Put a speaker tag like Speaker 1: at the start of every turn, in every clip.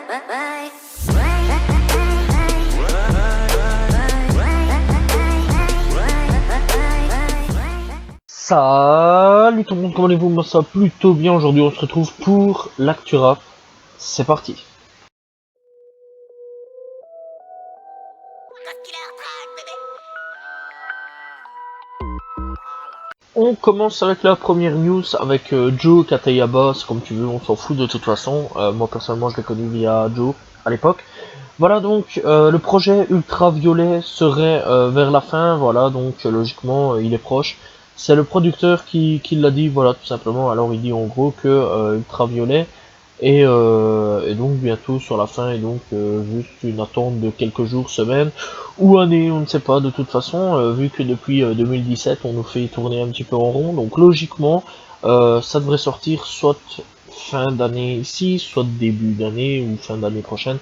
Speaker 1: Salut tout le monde, comment allez-vous? Moi ça va plutôt bien. Aujourd'hui on se retrouve pour l'actu rap. C'est parti. On commence avec la première news avec Joe Katayaba. C'est comme tu veux, on s'en fout de toute façon. Moi personnellement je l'ai connu via Joe à l'époque. Voilà donc le projet Ultraviolet serait vers la fin. Voilà donc logiquement il est proche. C'est le producteur qui l'a dit, voilà tout simplement. Alors il dit en gros que Ultraviolet et donc bientôt sur la fin, et donc juste une attente de quelques jours, semaines ou années, on ne sait pas de toute façon, vu que depuis 2017 on nous fait tourner un petit peu en rond, donc logiquement ça devrait sortir soit fin d'année ici, soit début d'année ou fin d'année prochaine.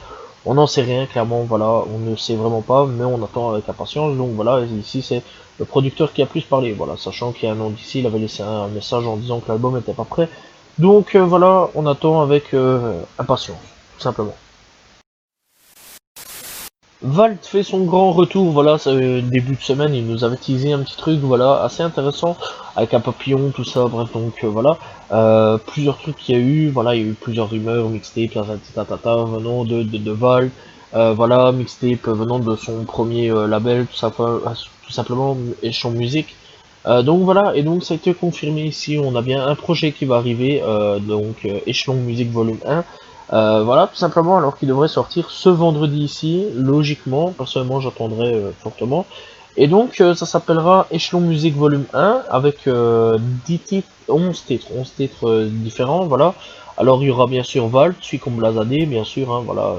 Speaker 1: On n'en sait rien, clairement, voilà, on ne sait vraiment pas, mais on attend avec impatience. Donc voilà, ici c'est le producteur qui a plus parlé, voilà, sachant qu'il y a un an d'ici, il avait laissé un message en disant que l'album n'était pas prêt. Donc voilà, on attend avec impatience, tout simplement. Valt fait son grand retour, voilà, début de semaine, il nous avait teasé un petit truc, voilà, assez intéressant, avec un papillon, tout ça, bref, donc voilà, plusieurs trucs qu'il y a eu, voilà, il y a eu plusieurs rumeurs, mixtape, tata, venant de Valt, voilà, mixtape venant de son premier label, tout simplement, Échelon Musique. Donc voilà, et donc ça a été confirmé ici, on a bien un projet qui va arriver, donc Échelon Musique Volume 1, voilà, tout simplement, alors qu'il devrait sortir ce vendredi ici, logiquement, personnellement j'attendrai fortement. Et donc ça s'appellera Échelon Musique Volume 1 avec 10 titres, 11 titres différents, voilà. Alors il y aura bien sûr Valt, celui comme Blazadé, bien sûr, hein, voilà,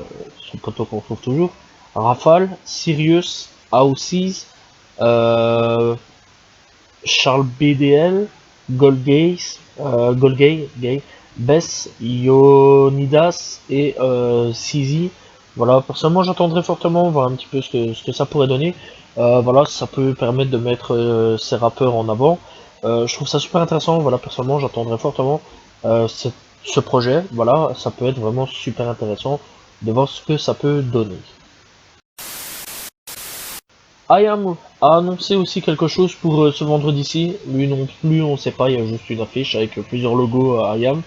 Speaker 1: son poteau qu'on retrouve toujours. Rafale, Sirius, Aussies, Charles BDL, Golgay, Bess, Ionidas et Sizi. Voilà, personnellement j'attendrai fortement voir un petit peu ce que ça pourrait donner. Voilà, ça peut permettre de mettre ces rappeurs en avant. Je trouve ça super intéressant, voilà, personnellement j'attendrai fortement ce projet. Voilà, ça peut être vraiment super intéressant de voir ce que ça peut donner. IAM a annoncé aussi quelque chose pour ce vendredi-ci. Lui non plus, on sait pas, il y a juste une affiche avec plusieurs logos IAM.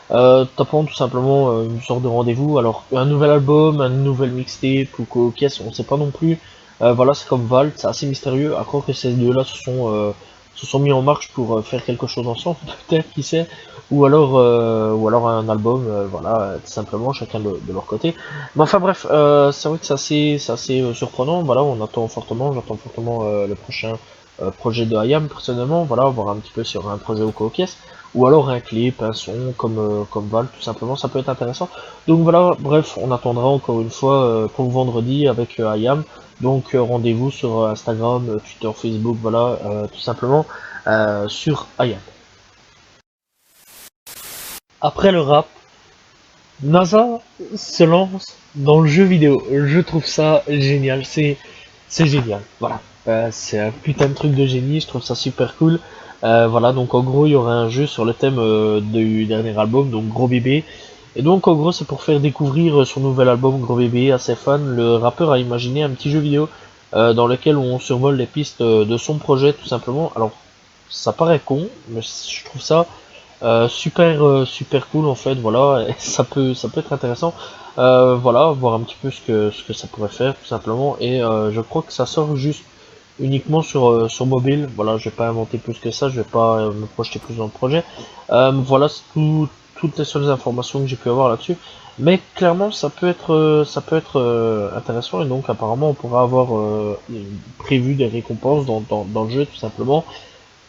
Speaker 1: Tapant tout simplement une sorte de rendez-vous. Alors, un nouvel album, un nouvel mixtape ou qu'est-ce, on sait pas non plus. Voilà, c'est comme Valt, c'est assez mystérieux. À croire que ces deux-là se sont mis en marche pour faire quelque chose ensemble, peut-être, qui sait. Ou alors un album, voilà, tout simplement, chacun de leur côté. Mais enfin bref, c'est vrai que c'est assez surprenant. Voilà, on attend fortement, j'attends fortement le prochain projet de IAM personnellement. Voilà, voir un petit peu sur un projet au caisse ou alors un clip, un son comme Val, tout simplement, ça peut être intéressant. Donc voilà, bref, on attendra encore une fois pour vendredi avec IAM. Donc rendez-vous sur Instagram, Twitter, Facebook, voilà, tout simplement sur IAM. Après le rap, NASA se lance dans le jeu vidéo. Je trouve ça génial, c'est génial. Voilà, c'est un putain de truc de génie. Je trouve ça super cool. Voilà, donc en gros il y aura un jeu sur le thème du dernier album, donc Gros Bébé. Et donc en gros c'est pour faire découvrir son nouvel album Gros Bébé à ses fans. Le rappeur a imaginé un petit jeu vidéo dans lequel on survole les pistes de son projet tout simplement. Alors ça paraît con, mais je trouve ça super cool en fait, voilà, et ça peut être intéressant, voilà, voir un petit peu ce que ça pourrait faire tout simplement, et je crois que ça sort juste uniquement sur mobile, voilà, je vais pas inventer plus que ça, je vais pas me projeter plus dans le projet, voilà, c'est toutes les seules informations que j'ai pu avoir là-dessus, mais clairement ça peut être intéressant, et donc apparemment on pourra avoir prévu des récompenses dans le jeu tout simplement.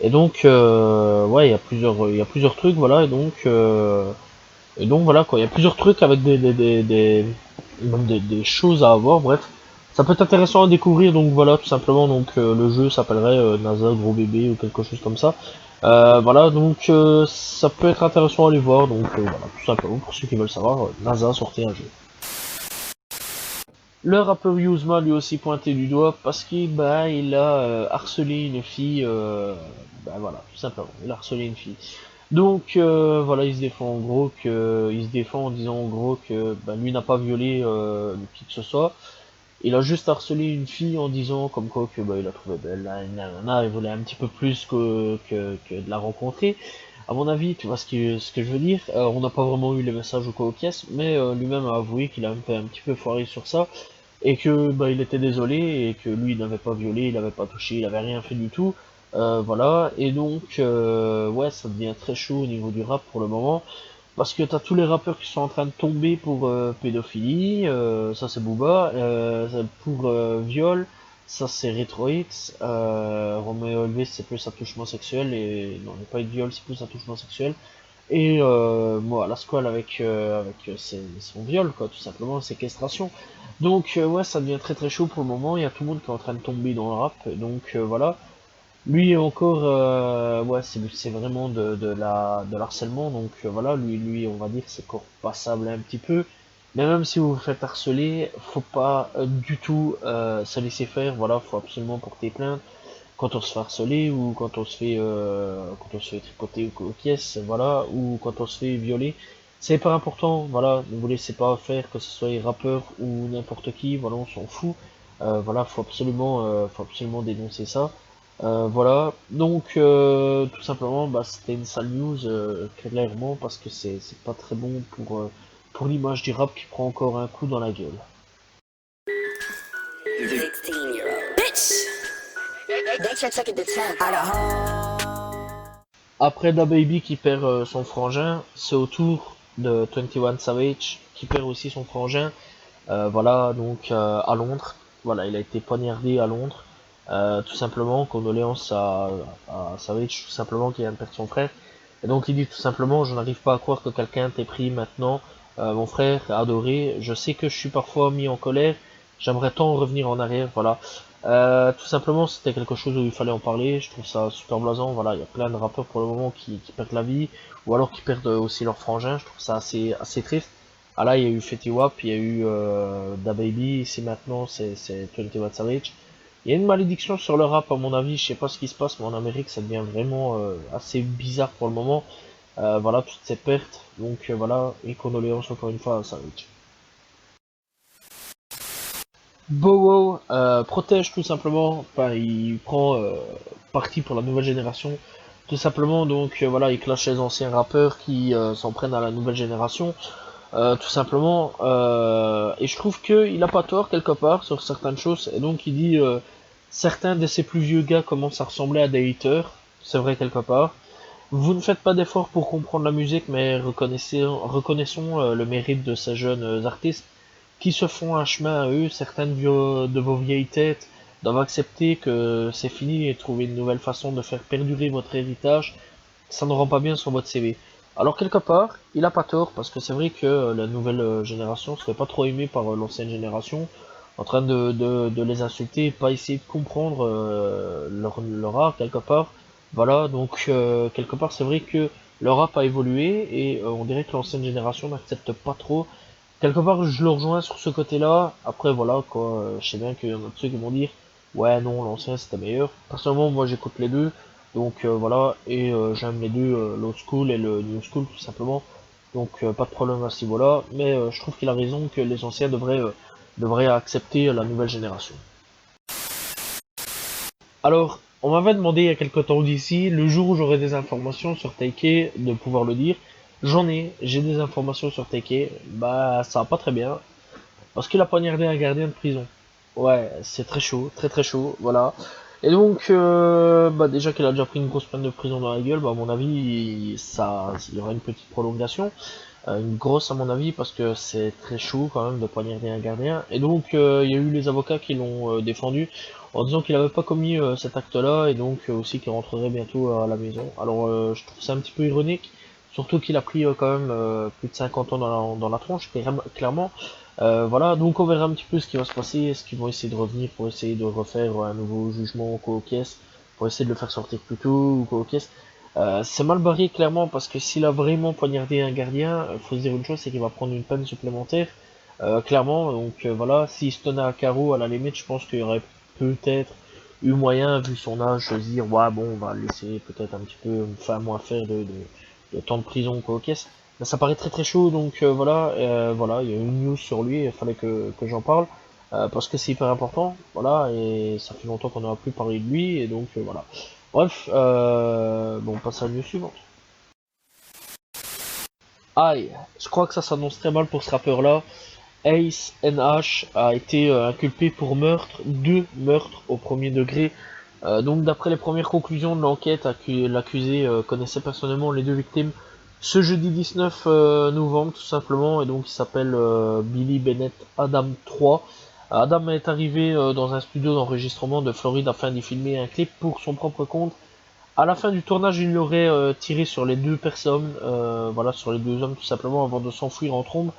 Speaker 1: Et donc, ouais, il y a plusieurs trucs, voilà, et donc voilà quoi, il y a plusieurs trucs avec même des choses à avoir, bref. Ça peut être intéressant à découvrir, donc voilà, tout simplement, donc le jeu s'appellerait NASA Gros Bébé ou quelque chose comme ça. Voilà, donc ça peut être intéressant à aller voir, donc voilà, tout simplement, pour ceux qui veulent savoir, NASA sortait un jeu. Le rappeur Yuzma lui aussi pointé du doigt parce qu'il bah, il a harcelé une fille, bah voilà, tout simplement, il a harcelé une fille. Donc voilà, il se défend en gros que, il se défend en disant en gros que bah, lui n'a pas violé qui que ce soit. Il a juste harcelé une fille en disant comme quoi que bah, il la trouvait belle, il voulait un petit peu plus que de la rencontrer. À mon avis, tu vois ce que je veux dire. On n'a pas vraiment eu les messages au caisse, mais lui-même a avoué qu'il a un petit peu foiré sur ça et que bah, il était désolé et que lui il n'avait pas violé, il n'avait pas touché, il avait rien fait du tout. Voilà, et donc ouais, ça devient très chaud au niveau du rap pour le moment. Parce que t'as tous les rappeurs qui sont en train de tomber pour pédophilie, ça c'est Booba, pour viol, ça c'est Retroix, Romeo Elvis c'est plus attouchement sexuel, et non, pas de viol, c'est plus attouchement sexuel, et moi, la squale avec son viol, quoi, tout simplement, séquestration. Donc ouais, ça devient très très chaud pour le moment, il y a tout le monde qui est en train de tomber dans le rap, donc voilà. Lui encore, ouais, c'est vraiment de l'harcèlement, donc voilà, lui, on va dire, c'est encore passable un petit peu. Mais même si vous vous faites harceler, faut pas du tout se laisser faire, voilà, faut absolument porter plainte quand on se fait harceler ou quand on se fait tripoter aux pièces, voilà, ou quand on se fait violer. C'est pas important, voilà, ne vous laissez pas faire, que ce soit les rappeurs ou n'importe qui, voilà, on s'en fout. Voilà, faut absolument dénoncer ça. Voilà, donc tout simplement, bah, c'était une sale news, clairement, parce que c'est pas très bon pour l'image du rap qui prend encore un coup dans la gueule.
Speaker 2: 16-year-old. Bitch! They took it to 10. Out of home.
Speaker 1: Après DaBaby qui perd son frangin, c'est au tour de 21 Savage qui perd aussi son frangin. Voilà, donc à Londres. Voilà, il a été poignardé à Londres. Tout simplement, condoléances à Savage, tout simplement, qui vient de perdre son frère. Et donc il dit tout simplement, je n'arrive pas à croire que quelqu'un t'ait pris maintenant. Mon frère adoré, je sais que je suis parfois mis en colère. J'aimerais tant revenir en arrière, voilà. Tout simplement, c'était quelque chose où il fallait en parler. Je trouve ça super blasant. Voilà, il y a plein de rappeurs pour le moment qui perdent la vie, ou alors qui perdent aussi leur frangin. Je trouve ça assez triste. Ah là, il y a eu Fetty Wap, il y a eu DaBaby, ici maintenant c'est 21 Savage. Il y a une malédiction sur le rap à mon avis, je sais pas ce qui se passe, mais en Amérique ça devient vraiment assez bizarre pour le moment. Voilà, toutes ces pertes, donc voilà, et condoléances encore une fois à Savage. Bow Wow protège tout simplement, enfin il prend parti pour la nouvelle génération, tout simplement, donc voilà, il clash les anciens rappeurs qui s'en prennent à la nouvelle génération. Tout simplement, et je trouve qu'il a pas tort quelque part sur certaines choses, et donc il dit certains de ces plus vieux gars commencent à ressembler à des haters, c'est vrai quelque part. Vous ne faites pas d'efforts pour comprendre la musique, mais reconnaissons le mérite de ces jeunes artistes qui se font un chemin à eux. Certaines de vos vieilles têtes doivent accepter que c'est fini et trouver une nouvelle façon de faire perdurer votre héritage. Ça ne rend pas bien sur votre CV. Alors quelque part, il a pas tort, parce que c'est vrai que la nouvelle génération se fait pas trop aimer par l'ancienne génération, en train de les insulter, pas essayer de comprendre leur art quelque part. Voilà, donc quelque part c'est vrai que leur rap a évolué et on dirait que l'ancienne génération n'accepte pas trop. Quelque part je le rejoins sur ce côté-là. Après voilà quoi, je sais bien qu'il y en a de ceux qui vont dire ouais non l'ancien c'était meilleur. Personnellement moi j'écoute les deux. Donc voilà, et j'aime les deux, l'old school et le new school tout simplement. Donc pas de problème à ce niveau-là, mais je trouve qu'il a raison que les anciens devraient accepter la nouvelle génération. Alors, on m'avait demandé il y a quelque temps d'ici, le jour où j'aurai des informations sur Taike, de pouvoir le dire. J'ai des informations sur Taike, bah ça va pas très bien, parce qu'il a poignardé un gardien de prison. Ouais, c'est très chaud, très très chaud, voilà. Et donc, bah déjà qu'il a déjà pris une grosse peine de prison dans la gueule, bah à mon avis, il y aura une petite prolongation, une grosse à mon avis, parce que c'est très chaud quand même de poignarder un gardien. Et donc, il y a eu les avocats qui l'ont défendu en disant qu'il n'avait pas commis cet acte-là, et donc aussi qu'il rentrerait bientôt à la maison. Alors, je trouve ça un petit peu ironique, surtout qu'il a pris quand même plus de 50 ans dans la tronche, clairement. Voilà, donc on verra un petit peu ce qui va se passer. Est-ce qu'ils vont essayer de revenir pour essayer de refaire un nouveau jugement au caisse, pour essayer de le faire sortir plus tôt ou au caisse. C'est mal barré clairement parce que s'il a vraiment poignardé un gardien, faut se dire une chose, c'est qu'il va prendre une peine supplémentaire. Clairement, donc voilà, s'il se tenait à carreau, à la limite, je pense qu'il y aurait peut-être eu moyen, vu son âge, de se dire ouais bon, on va le laisser peut-être un petit peu, enfin moins faire le temps de prison quoi, ok. Mais ça paraît très très chaud, donc voilà, il y a une news sur lui, il fallait que j'en parle, parce que c'est hyper important, voilà, et ça fait longtemps qu'on n'a plus parlé de lui, et donc voilà. Bref, bon, on passe à la news suivante. Aïe, je crois que ça s'annonce très mal pour ce rappeur-là. Ace NH a été inculpé pour meurtre, 2 meurtres au premier degré. Donc d'après les premières conclusions de l'enquête, l'accusé connaissait personnellement les 2 victimes ce jeudi 19 novembre tout simplement, et donc il s'appelle Billy Bennett Adam 3. Adam est arrivé dans un studio d'enregistrement de Floride afin d'y filmer un clip pour son propre compte. À la fin du tournage, il aurait tiré sur les 2 personnes, voilà, sur les 2 hommes tout simplement, avant de s'enfuir en trombe.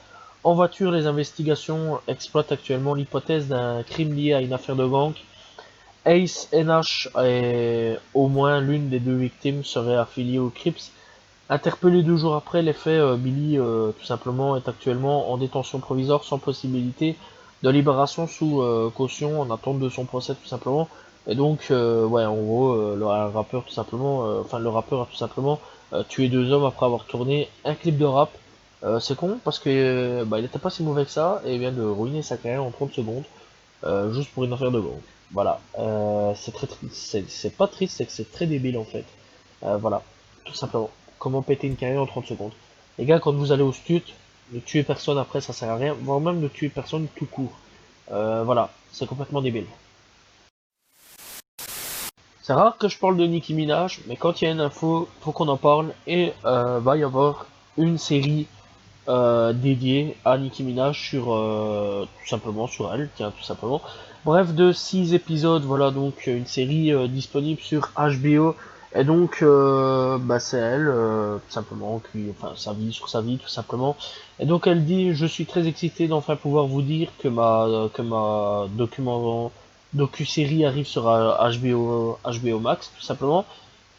Speaker 1: En voiture, les investigations exploitent actuellement l'hypothèse d'un crime lié à une affaire de gang. Ace NH et au moins l'une des 2 victimes serait affiliée aux Crips. Interpellé 2 jours après les faits, Billy tout simplement est actuellement en détention provisoire sans possibilité de libération sous caution en attente de son procès tout simplement. Et donc ouais, en gros le rappeur tout simplement, le rappeur a tout simplement tué 2 hommes après avoir tourné un clip de rap. C'est con parce que il était pas si mauvais que ça et il vient de ruiner sa carrière en 30 secondes juste pour une affaire de gang. Voilà, c'est très triste, c'est pas triste, c'est que c'est très débile en fait. Voilà, tout simplement. Comment péter une carrière en 30 secondes. Les gars, quand vous allez au stud, ne tuez personne après, ça sert à rien, voire même ne tuer personne tout court. Voilà, c'est complètement débile. C'est rare que je parle de Nicki Minaj, mais quand il y a une info, faut qu'on en parle, et va y avoir une série dédiée à Nicki Minaj sur tout simplement sur elle, tiens tout simplement. Bref, de 6 épisodes, voilà donc une série disponible sur HBO. Et donc c'est elle tout simplement qui, enfin sa vie sur sa vie tout simplement. Et donc elle dit je suis très excité d'enfin pouvoir vous dire que ma docu-série arrive sur HBO Max tout simplement.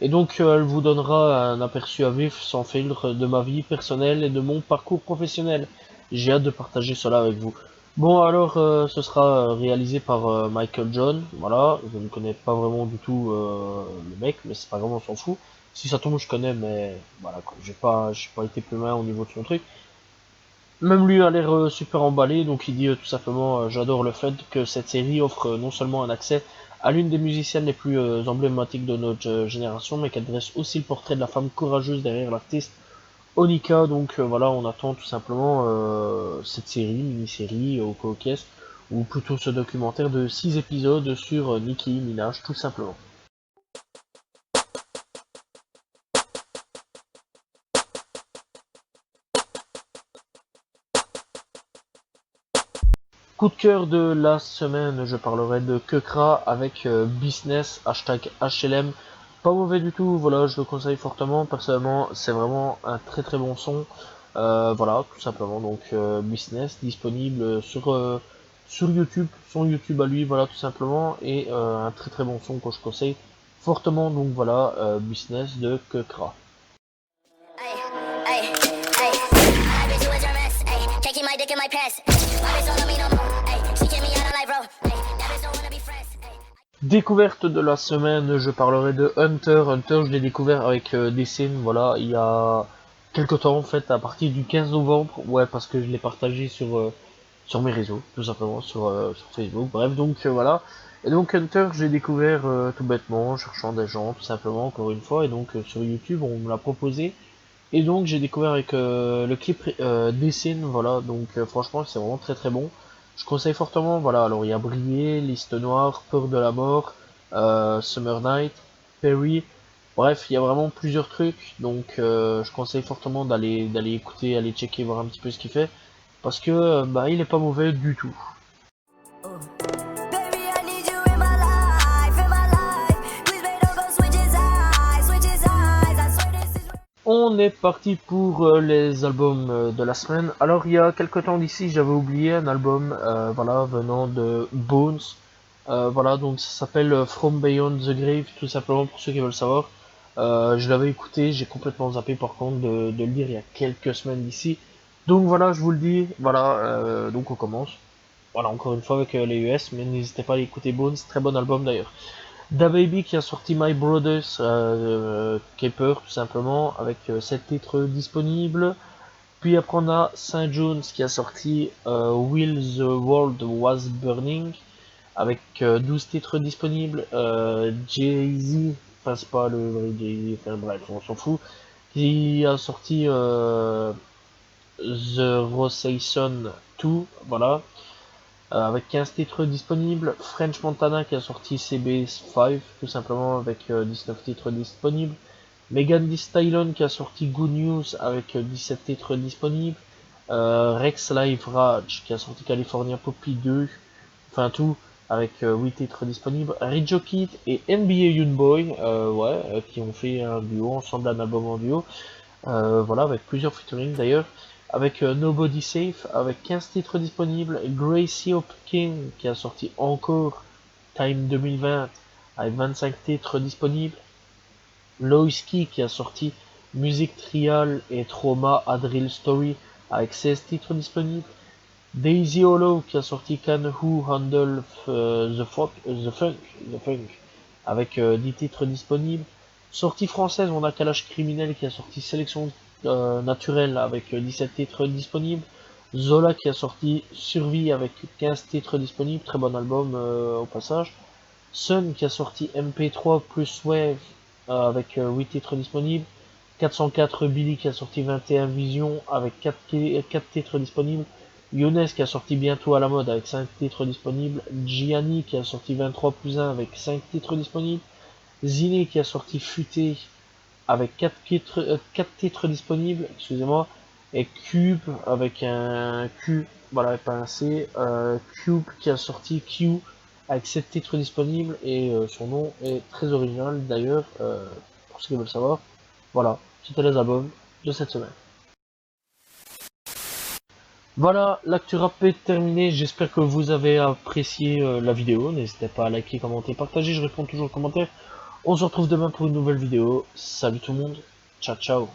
Speaker 1: Et donc elle vous donnera un aperçu à vif sans filtre de ma vie personnelle et de mon parcours professionnel. J'ai hâte de partager cela avec vous. Bon alors ce sera réalisé par Michael John, voilà, je ne connais pas vraiment du tout le mec, mais c'est pas grave, on s'en fout. Si ça tombe je connais, mais voilà quoi, j'ai pas été plus loin au niveau de son truc. Même lui a l'air super emballé, donc il dit tout simplement j'adore le fait que cette série offre non seulement un accès à l'une des musiciennes les plus emblématiques de notre génération, mais qu'elle dresse aussi le portrait de la femme courageuse derrière l'artiste Onika. Donc voilà, on attend tout simplement cette série, mini-série au co-caisse, ou plutôt ce documentaire de 6 épisodes sur Nicki Minaj tout simplement. Coup de cœur de la semaine, je parlerai de Kekra avec Business, hashtag HLM. Pas mauvais du tout, voilà, je le conseille fortement. Personnellement, c'est vraiment un très très bon son. Voilà, tout simplement. Donc, Business, disponible sur YouTube, son YouTube à lui, voilà, tout simplement. Et un très très bon son que je conseille fortement. Donc, voilà, Business de Kekra.
Speaker 2: Ay, ay, ay. I bet you was your mess. Ay, can't keep my dick in my pants. My bitch don't love me no more. Ay, she kicked me out of life, bro. Ay, that bitch don't wanna be friends. Ay.
Speaker 1: Découverte de la semaine, je parlerai de Hunter. Hunter, je l'ai découvert avec Dessin, voilà, il y a quelque temps en fait, à partir du 15 novembre, ouais, parce que je l'ai partagé sur mes réseaux, tout simplement, sur Facebook, bref, donc voilà. Et donc Hunter, j'ai découvert tout bêtement, en cherchant des gens, tout simplement, encore une fois, et donc sur YouTube, on me l'a proposé, et donc j'ai découvert avec le clip Dessin, voilà, donc franchement, c'est vraiment très très bon. Je conseille fortement, voilà, alors il y a Briller, Liste Noire, Peur de la Mort, Summer Night, Perry, bref, il y a vraiment plusieurs trucs, donc je conseille fortement d'aller écouter, aller checker, voir un petit peu ce qu'il fait, parce que il est pas mauvais du tout.
Speaker 2: Baby, I need you in my life, in my life. Please, babe, don't go switch his eyes, switch his eyes. I swear this is.
Speaker 1: On est parti pour les albums de la semaine. Alors il y a quelque temps d'ici, j'avais oublié un album, voilà, venant de Bones. Voilà, donc ça s'appelle From Beyond the Grave, tout simplement pour ceux qui veulent savoir. Je l'avais écouté, j'ai complètement zappé par contre de le dire il y a quelques semaines d'ici. Donc voilà, je vous le dis, voilà, donc on commence. Voilà, encore une fois avec les US, mais n'hésitez pas à écouter Bones, très bon album d'ailleurs. DaBaby qui a sorti My Brothers Keeper tout simplement avec 7 titres disponibles. Puis après on a Saint Jones qui a sorti Will the World Was Burning avec 12 titres disponibles. Jay-Z, enfin c'est pas le vrai Jay-Z, enfin bref on s'en fout, qui a sorti The Rossation 2, voilà, avec 15 titres disponibles. French Montana qui a sorti CB5 tout simplement avec 19 titres disponibles. Megan Thee Stallion qui a sorti Good News avec 17 titres disponibles. Rex Live Rage qui a sorti California Poppy 2, enfin tout, avec 8 titres disponibles. Rijo Kid et NBA Youngboy, qui ont fait un duo ensemble, un album en duo, voilà, avec plusieurs featuring d'ailleurs. Avec Nobody Safe, avec 15 titres disponibles. Gracie Hopkins qui a sorti encore Time 2020 avec 25 titres disponibles. Loiski qui a sorti Music Trial et Trauma A Drill Story avec 16 titres disponibles. Daisy Hollow qui a sorti Can Who Handle the Funk avec 10 titres disponibles. Sortie française, on a Kalash Criminel qui a sorti Sélection naturelle avec 17 titres disponibles. Zola qui a sorti Survie avec 15 titres disponibles, très bon album au passage. Sun qui a sorti MP3 plus Wave avec 8 titres disponibles. 404 Billy qui a sorti 21 Vision avec 4 titres disponibles. Younes qui a sorti Bientôt à la mode avec 5 titres disponibles. Gianni qui a sorti 23 plus 1 avec 5 titres disponibles. Ziné qui a sorti Futé avec 4 titres disponibles, excusez-moi. Et Cube avec un Q, voilà, pas un C. Cube qui a sorti Q avec 7 titres disponibles et son nom est très original d'ailleurs, pour ceux qui veulent savoir. Voilà, c'était les albums de cette semaine. Voilà, l'actu rap est terminée, j'espère que vous avez apprécié la vidéo, n'hésitez pas à liker, commenter, partager, je réponds toujours aux commentaires. On se retrouve demain pour une nouvelle vidéo, salut tout le monde, ciao ciao.